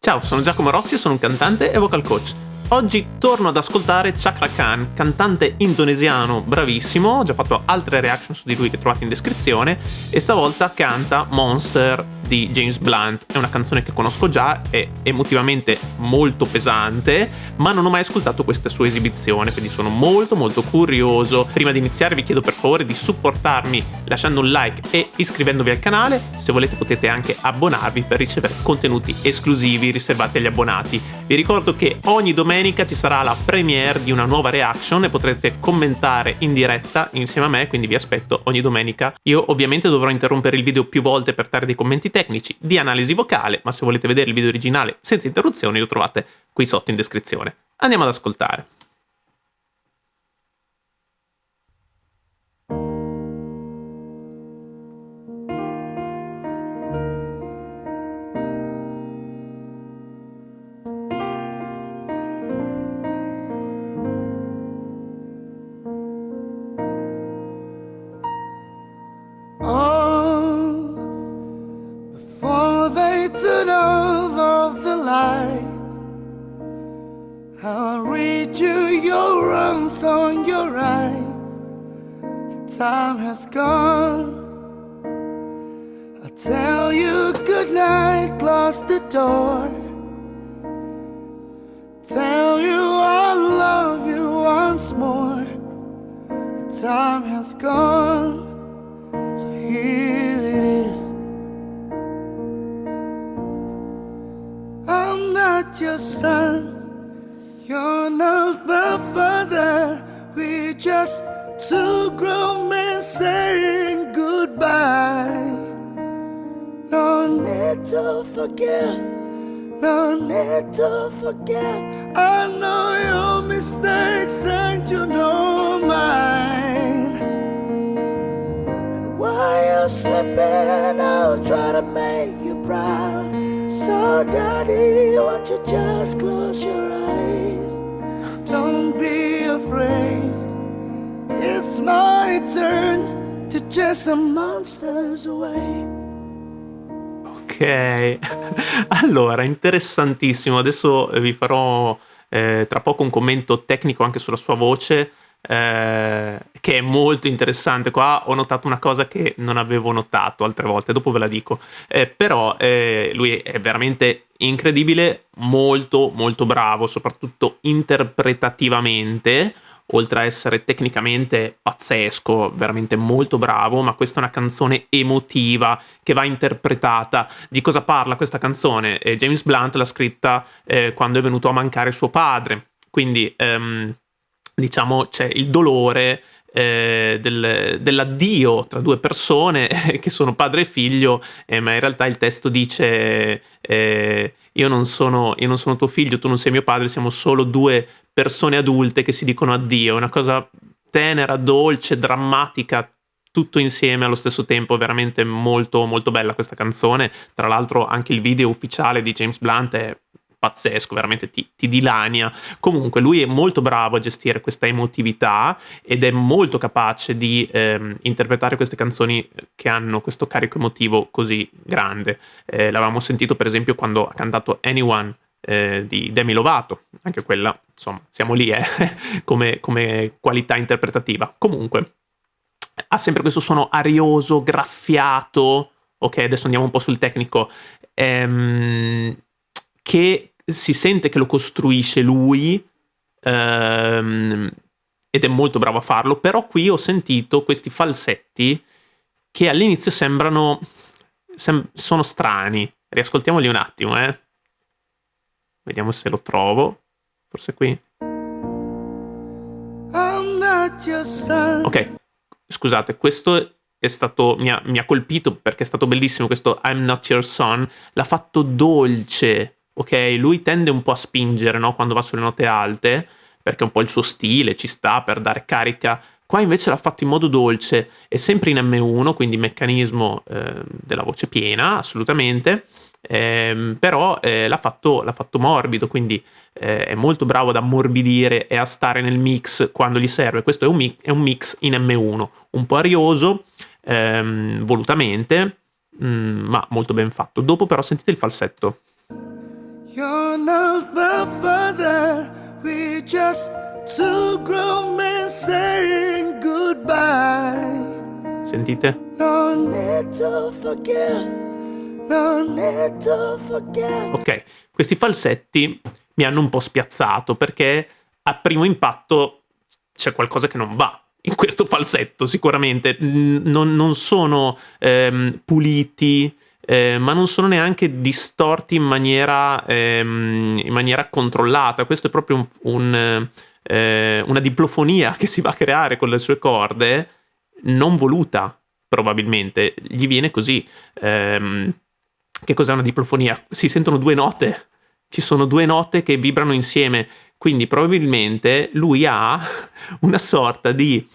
Ciao, sono Giacomo Rossi e sono un cantante e vocal coach. Oggi torno ad ascoltare Chaka Khan, cantante indonesiano bravissimo, ho già fatto altre reaction su di lui che trovate in descrizione, e stavolta canta Monster di James Blunt. È una canzone che conosco già, è emotivamente molto pesante, ma non ho mai ascoltato questa sua esibizione, quindi sono molto curioso. Prima di iniziare vi chiedo per favore di supportarmi lasciando un like e iscrivendovi al canale. Se volete potete anche abbonarvi per ricevere contenuti esclusivi riservati agli abbonati. Vi ricordo che ogni domenica ci sarà la premiere di una nuova reaction e potrete commentare in diretta insieme a me, quindi vi aspetto ogni domenica. Io ovviamente dovrò interrompere il video più volte per dare dei commenti tecnici di analisi vocale, ma se volete vedere il video originale senza interruzioni lo trovate qui sotto in descrizione. Andiamo ad ascoltare. I'll read you your wrongs on your right. The time has gone. I'll tell you good night, close the door. Tell you I love you once more. The time has gone, so here it is. I'm not your son, you're not my father. We're just two grown men saying goodbye. No need to forgive, no need to forget. I know your mistakes and you know mine. And while you're sleeping, I'll try to make you proud. So daddy, won't you just close your eyes? Don't be afraid, it's my turn to chase the monsters away. Ok, allora, interessantissimo. Adesso vi farò tra poco un commento tecnico anche sulla sua voce, che è molto interessante. Qua ho notato una cosa che non avevo notato altre volte, dopo ve la dico, però lui è veramente incredibile, molto bravo, soprattutto interpretativamente, oltre a essere tecnicamente pazzesco, veramente molto bravo. Ma questa è una canzone emotiva che va interpretata. Di cosa parla questa canzone? James Blunt l'ha scritta quando è venuto a mancare suo padre, quindi diciamo c'è il dolore dell'addio tra due persone che sono padre e figlio, ma in realtà il testo dice io non sono tuo figlio, tu non sei mio padre, siamo solo due persone adulte che si dicono addio. È una cosa tenera, dolce, drammatica, tutto insieme allo stesso tempo. Veramente molto bella questa canzone. Tra l'altro anche il video ufficiale di James Blunt è pazzesco, veramente ti dilania. Comunque lui è molto bravo a gestire questa emotività ed è molto capace di interpretare queste canzoni che hanno questo carico emotivo così grande. L'avevamo sentito per esempio quando ha cantato Anyone di Demi Lovato, anche quella, insomma, siamo lì come qualità interpretativa. Comunque ha sempre questo suono arioso, graffiato. Ok, adesso andiamo un po' sul tecnico, che si sente che lo costruisce lui, ed è molto bravo a farlo. Però qui ho sentito questi falsetti che all'inizio sono strani. Riascoltiamoli un attimo, vediamo se lo trovo, forse qui. Ok, scusate, questo è stato, mi ha colpito perché è stato bellissimo. Questo I'm not your son l'ha fatto dolce. Ok, lui tende un po' a spingere, no? Quando va sulle note alte, perché è un po' il suo stile, ci sta per dare carica. Qua invece l'ha fatto in modo dolce, è sempre in M1, quindi meccanismo della voce piena, assolutamente, però l'ha fatto morbido, quindi è molto bravo ad ammorbidire e a stare nel mix quando gli serve. Questo è un mix in M1, un po' arioso, volutamente, ma molto ben fatto. Dopo però sentite il falsetto. You're not my father, we're just two grown men saying goodbye. Sentite? No need to forgive, no need to forget. Ok, questi falsetti mi hanno un po' spiazzato perché a primo impatto c'è qualcosa che non va in questo falsetto, sicuramente. Non sono puliti, ma non sono neanche distorti in maniera controllata. Questo è proprio una diplofonia che si va a creare con le sue corde, non voluta, probabilmente. Gli viene così. Che cos'è una diplofonia? Si sentono due note. Ci sono due note che vibrano insieme, quindi probabilmente lui ha una sorta di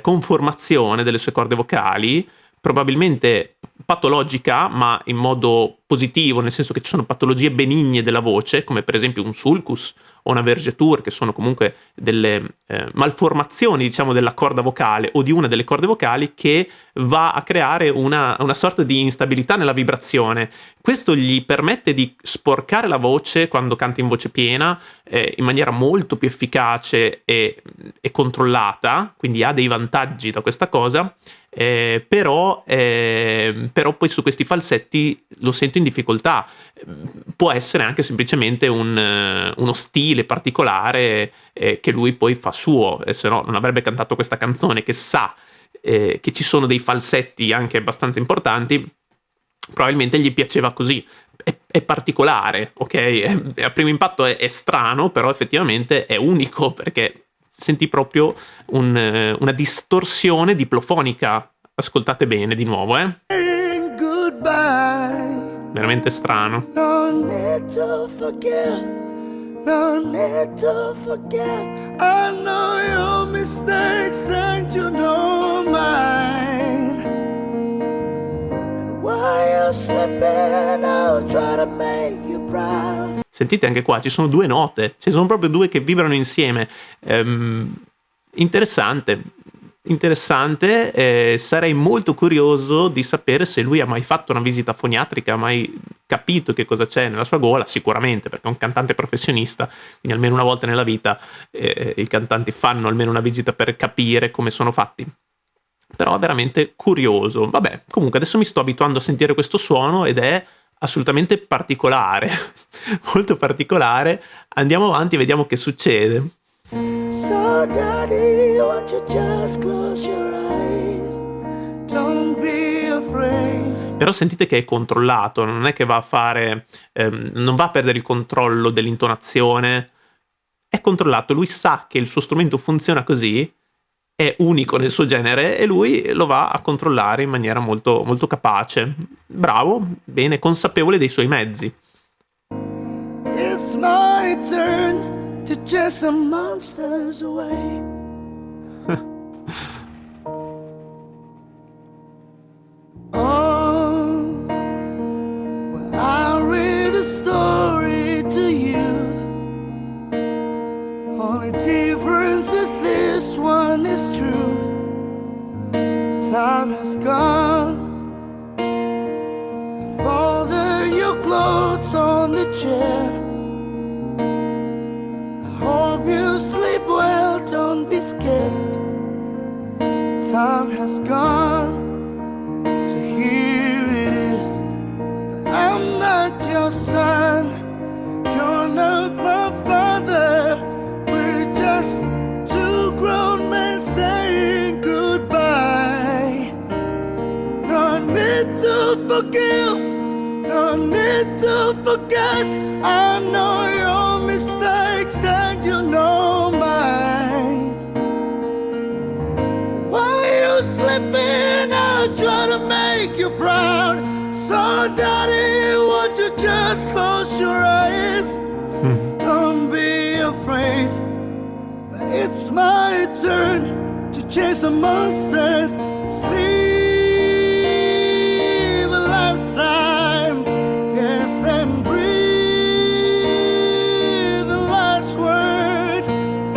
conformazione delle sue corde vocali, probabilmente patologica, ma in modo positivo, nel senso che ci sono patologie benigne della voce, come per esempio un sulcus o una vergeture, che sono comunque delle malformazioni, diciamo, della corda vocale o di una delle corde vocali, che va a creare una sorta di instabilità nella vibrazione. Questo gli permette di sporcare la voce quando canta in voce piena in maniera molto più efficace e controllata, quindi ha dei vantaggi da questa cosa, però poi su questi falsetti lo sento in difficoltà. Può essere anche semplicemente uno stile particolare che lui poi fa suo, se no non avrebbe cantato questa canzone, che sa che ci sono dei falsetti anche abbastanza importanti. Probabilmente gli piaceva così. È particolare, ok? A primo impatto è strano, però effettivamente è unico, perché senti proprio una distorsione diplofonica. Ascoltate bene di nuovo, veramente strano. No need to forgive, no need to forget. I know your mistakes and you know mine. And while you're sleeping, I'll try to make you proud. Sentite anche qua, ci sono due note, ci sono proprio due che vibrano insieme. Interessante. Sarei molto curioso di sapere se lui ha mai fatto una visita foniatrica, ha mai capito che cosa c'è nella sua gola. Sicuramente, perché è un cantante professionista, quindi almeno una volta nella vita i cantanti fanno almeno una visita per capire come sono fatti. Però è veramente curioso. Vabbè, comunque adesso mi sto abituando a sentire questo suono ed è assolutamente particolare, molto particolare. Andiamo avanti e vediamo che succede. So daddy, won't you just close your eyes? Don't be afraid. Però sentite che è controllato, non è che va a fare, non va a perdere il controllo dell'intonazione, è controllato, lui sa che il suo strumento funziona così, è unico nel suo genere e lui lo va a controllare in maniera molto, molto capace. Bravo, bene, consapevole dei suoi mezzi. It's my turn to chase some monsters away. Oh, well, I'll read a story to you. Only difference is this one is true. The time has gone. Father, your clothes on the chair. Hope you sleep well, don't be scared. The time has gone, so here it is. I'm not your son, you're not my father. We're just two grown men saying goodbye. No need to forgive, no need to forget. I know your mistakes and you know mine. While you're sleeping, I'll try to make you proud. So daddy, won't you just close your eyes? Don't be afraid. It's my turn to chase the monsters. Sleep a lifetime. Yes, then breathe the last word.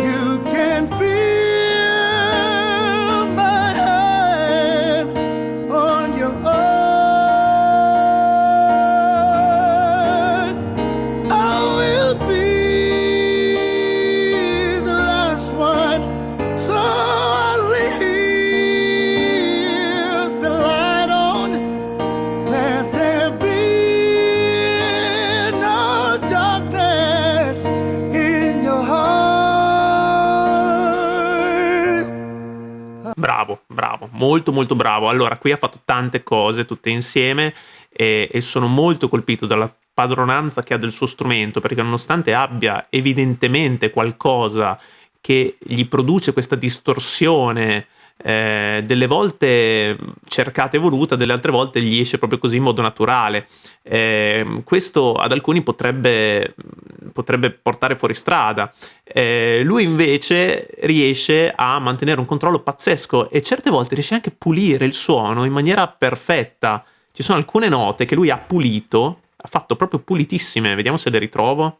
You can feel my hand on your own. I'll bravo, molto molto bravo. Allora, qui ha fatto tante cose tutte insieme e sono molto colpito dalla padronanza che ha del suo strumento, perché nonostante abbia evidentemente qualcosa che gli produce questa distorsione, delle volte cercata e voluta, delle altre volte gli esce proprio così in modo naturale. Questo ad alcuni potrebbe portare fuori strada. Lui invece riesce a mantenere un controllo pazzesco e certe volte riesce anche a pulire il suono in maniera perfetta. Ci sono alcune note che lui ha pulito, ha fatto proprio pulitissime. Vediamo se le ritrovo.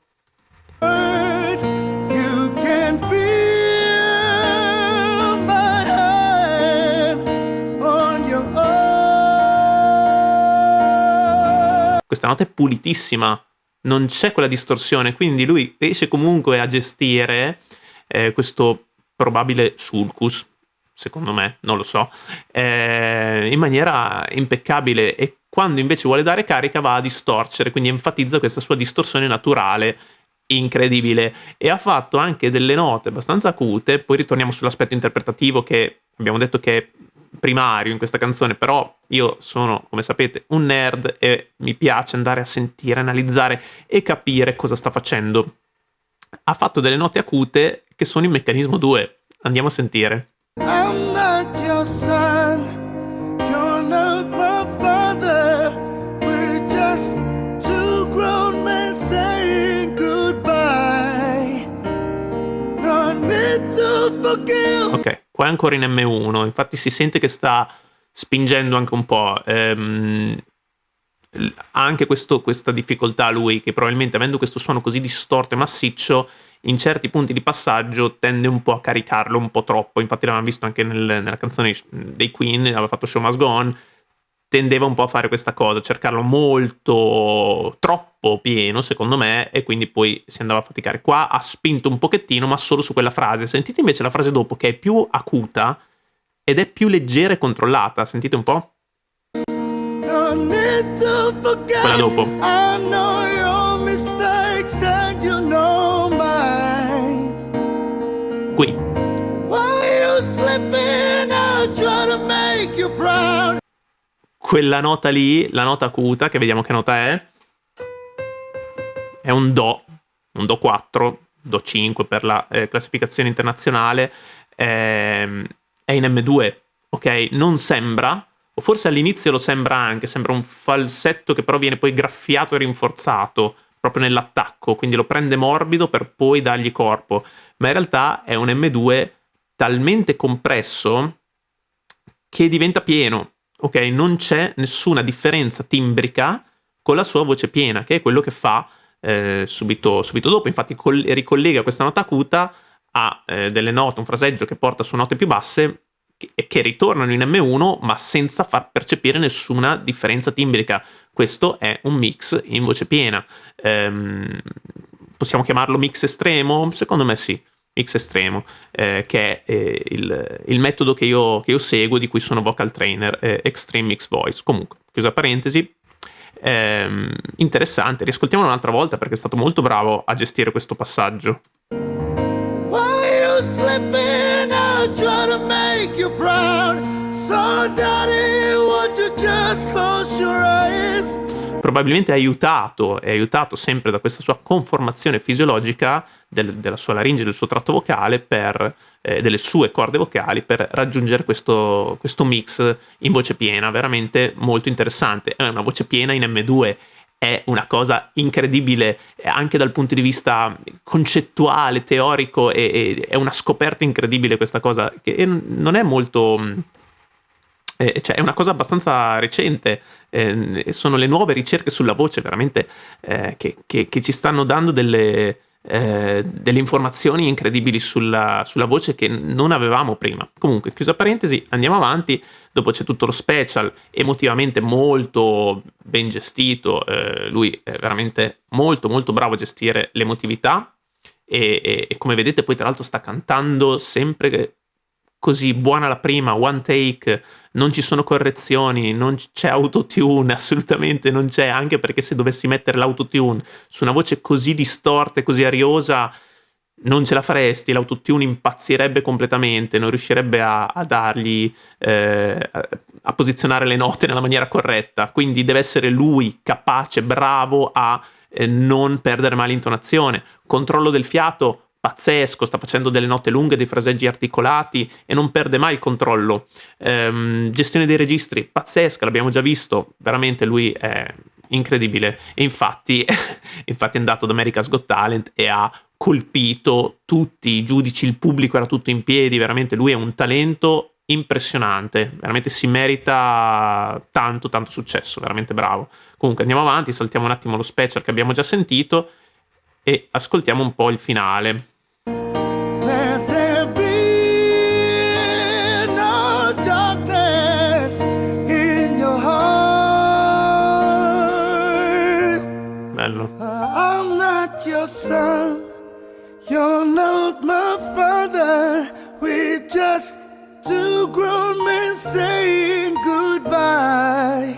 You can feel my hand on your arm. Questa nota è pulitissima, non c'è quella distorsione, quindi lui riesce comunque a gestire questo probabile sulcus, secondo me, non lo so, in maniera impeccabile, e quando invece vuole dare carica va a distorcere, quindi enfatizza questa sua distorsione naturale incredibile, e ha fatto anche delle note abbastanza acute. Poi ritorniamo sull'aspetto interpretativo che abbiamo detto che è primario in questa canzone, però io sono, come sapete, un nerd e mi piace andare a sentire, analizzare e capire cosa sta facendo. Ha fatto delle note acute che sono in meccanismo 2. Andiamo a sentire. I'm not your son, you're not my father. We're just two grown men saying goodbye. No need to forgive. Ok, qua è ancora in M1, infatti si sente che sta spingendo anche un po'. Ha anche questa difficoltà lui, che probabilmente avendo questo suono così distorto e massiccio, in certi punti di passaggio tende un po' a caricarlo un po' troppo. Infatti l'avevamo visto anche nella canzone dei Queen, aveva fatto Show Must Go On, tendeva un po' a fare questa cosa, cercarlo molto troppo pieno secondo me, e quindi poi si andava a faticare. Qua ha spinto un pochettino, ma solo su quella frase. Sentite invece la frase dopo, che è più acuta ed è più leggera e controllata. Sentite un po'. No need to forget. Quella dopo. I know your mistakes and you know mine. Qui. Why you slipping? I'll try to make you proud. Quella nota lì, la nota acuta, che vediamo che nota è un Do 4, Do 5 per la classificazione internazionale, è in M2, ok? Non sembra, o forse all'inizio lo sembra anche, sembra un falsetto che però viene poi graffiato e rinforzato proprio nell'attacco, quindi lo prende morbido per poi dargli corpo, ma in realtà è un M2 talmente compresso che diventa pieno. Ok, non c'è nessuna differenza timbrica con la sua voce piena, che è quello che fa subito dopo. Infatti ricollega questa nota acuta a delle note, un fraseggio che porta su note più basse che ritornano in M1, ma senza far percepire nessuna differenza timbrica. Questo è un mix in voce piena. Possiamo chiamarlo mix estremo? Secondo me sì. Mix estremo, che è il metodo che io seguo, di cui sono vocal trainer, Extreme Mix Voice. Comunque, chiusa parentesi, interessante, riascoltiamolo un'altra volta perché è stato molto bravo a gestire questo passaggio. Why you slipping? I'll try to make you proud. So daddy, won't you just close your eyes? Probabilmente è aiutato sempre da questa sua conformazione fisiologica della sua laringe, del suo tratto vocale, delle sue corde vocali, per raggiungere questo mix in voce piena, veramente molto interessante. È una voce piena in M2, è una cosa incredibile anche dal punto di vista concettuale, teorico, e è una scoperta incredibile questa cosa, che non è molto... cioè è una cosa abbastanza recente, sono le nuove ricerche sulla voce veramente che ci stanno dando delle informazioni incredibili sulla voce che non avevamo prima. Comunque, chiusa parentesi, andiamo avanti. Dopo c'è tutto lo special, emotivamente molto ben gestito, lui è veramente molto molto bravo a gestire l'emotività, e come vedete poi tra l'altro sta cantando sempre così, buona la prima, one take, non ci sono correzioni, non c'è autotune, assolutamente non c'è, anche perché se dovessi mettere l'autotune su una voce così distorta e così ariosa non ce la faresti, l'autotune impazzirebbe completamente, non riuscirebbe a dargli, a posizionare le note nella maniera corretta, quindi deve essere lui capace, bravo a non perdere mai l'intonazione. Controllo del fiato, pazzesco, sta facendo delle note lunghe, dei fraseggi articolati e non perde mai il controllo. Gestione dei registri, pazzesca, l'abbiamo già visto, veramente lui è incredibile. E infatti, infatti è andato ad America's Got Talent e ha colpito tutti i giudici, il pubblico era tutto in piedi, veramente lui è un talento impressionante, veramente si merita tanto tanto successo, veramente bravo. Comunque andiamo avanti, saltiamo un attimo lo special che abbiamo già sentito e ascoltiamo un po' il finale. Let there be no darkness in your heart. Bello. I'm not your son, you're not my father. We're just two grown men saying goodbye.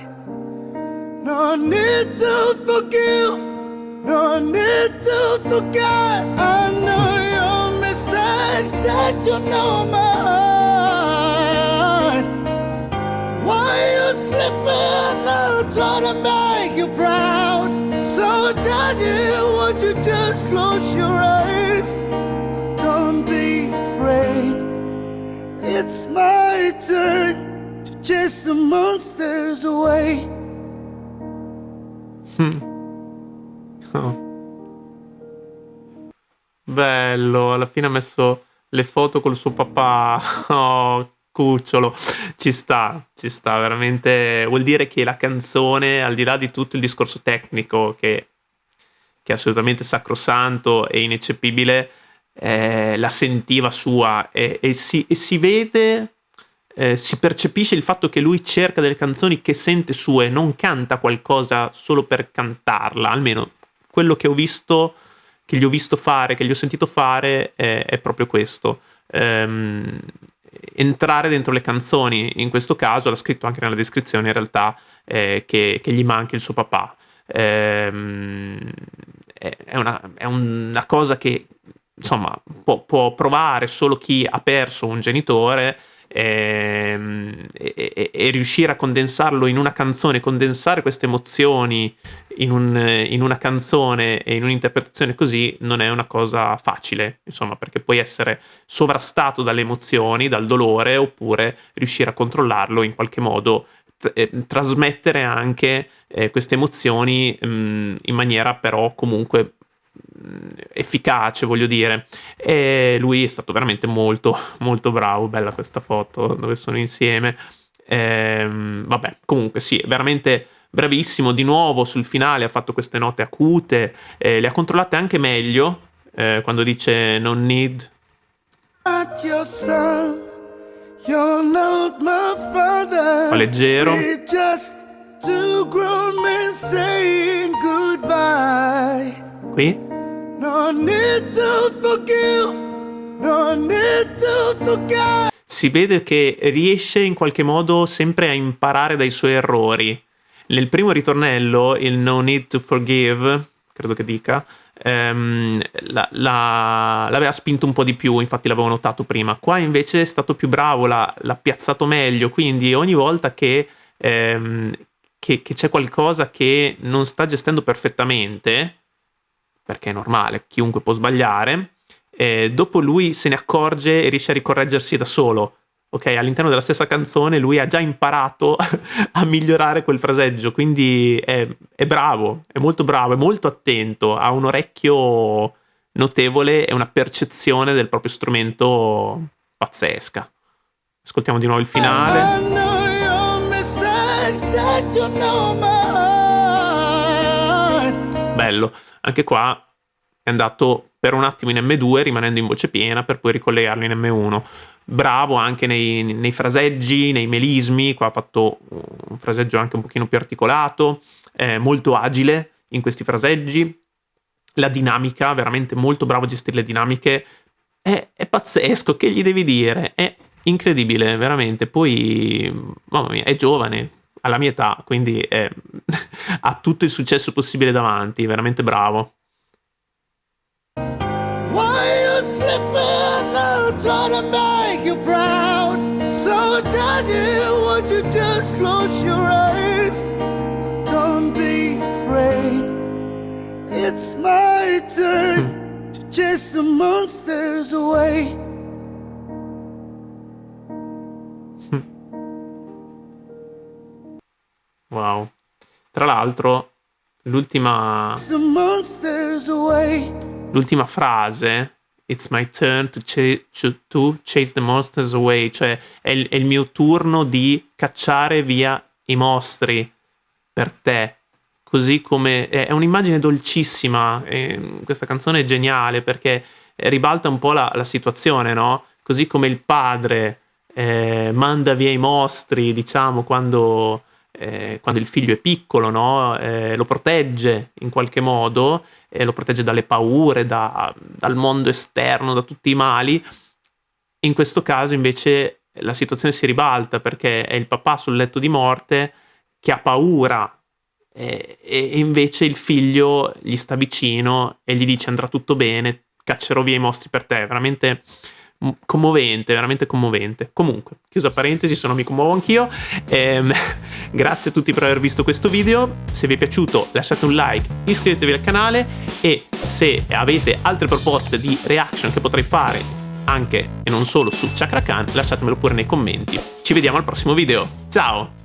No need to forgive, no need to forget. I know your mistakes and you know my heart. Why you slipping? I'll try to make you proud. So daddy, won't you just close your eyes? Don't be afraid. It's my turn to chase the monsters away. Oh. Bello, alla fine ha messo le foto col suo papà. Oh, cucciolo. Ci sta, veramente. Vuol dire che la canzone, al di là di tutto il discorso tecnico, che è assolutamente sacrosanto e ineccepibile, la sentiva sua e si vede, si percepisce il fatto che lui cerca delle canzoni che sente sue, non canta qualcosa solo per cantarla, almeno quello che ho visto, che gli ho visto fare, che gli ho sentito fare è proprio questo. Entrare dentro le canzoni, in questo caso l'ha scritto anche nella descrizione in realtà, che gli manca il suo papà. È una cosa che insomma può provare solo chi ha perso un genitore, e riuscire a condensarlo in una canzone, condensare queste emozioni in una canzone e in un'interpretazione così non è una cosa facile, insomma, perché puoi essere sovrastato dalle emozioni, dal dolore, oppure riuscire a controllarlo in qualche modo, trasmettere anche queste emozioni in maniera però comunque efficace, voglio dire. E lui è stato veramente molto molto bravo. Bella questa foto dove sono insieme. Vabbè, comunque sì, è veramente bravissimo. Di nuovo sul finale ha fatto queste note acute, le ha controllate anche meglio, quando dice non need. Not your son, you're not my father. Fa leggero. We're just two grown men saying goodbye. Qui No need to forgive, no need to forget. si vede che riesce in qualche modo sempre a imparare dai suoi errori. Nel primo ritornello, il no need to forgive, credo che dica, l'aveva spinto un po' di più, infatti l'avevo notato prima. Qua invece è stato più bravo, l'ha piazzato meglio, quindi ogni volta che c'è qualcosa che non sta gestendo perfettamente, perché è normale, chiunque può sbagliare, dopo lui se ne accorge e riesce a ricorreggersi da solo. Ok, all'interno della stessa canzone lui ha già imparato a migliorare quel fraseggio, quindi è bravo, è molto attento, ha un orecchio notevole e una percezione del proprio strumento pazzesca. Ascoltiamo di nuovo il finale. I know your mistakes and you know my heart. Bello, anche qua è andato per un attimo in M2 rimanendo in voce piena per poi ricollegarlo in M1. Bravo anche nei fraseggi, nei melismi, qua ha fatto un fraseggio anche un pochino più articolato, molto agile in questi fraseggi. La dinamica, veramente molto bravo a gestire le dinamiche, è pazzesco, che gli devi dire? È incredibile, veramente. Poi, mamma mia, è giovane, alla mia età, quindi ha tutto il successo possibile davanti, veramente bravo. Why you sleeping, I'll try to make you proud. So daddy, won't you just close your eyes? Don't be afraid, it's my turn to chase the monsters away. Wow. Tra l'altro, l'ultima frase, it's my turn to chase the monsters away, cioè è il mio turno di cacciare via i mostri per te. Così come è un'immagine dolcissima, questa canzone è geniale perché ribalta un po' la situazione, no? Così come il padre manda via i mostri, diciamo, quando il figlio è piccolo, no? Lo protegge in qualche modo, lo protegge dalle paure, dal mondo esterno, da tutti i mali. In questo caso invece la situazione si ribalta perché è il papà sul letto di morte che ha paura e invece il figlio gli sta vicino e gli dice andrà tutto bene, caccerò via i mostri per te. Veramente commovente, veramente commovente. Comunque, chiusa parentesi, se no mi commuovo anch'io. Grazie a tutti per aver visto questo video. Se vi è piaciuto lasciate un like, iscrivetevi al canale e se avete altre proposte di reaction che potrei fare anche e non solo su Chakra Khan, lasciatemelo pure nei commenti. Ci vediamo al prossimo video. Ciao!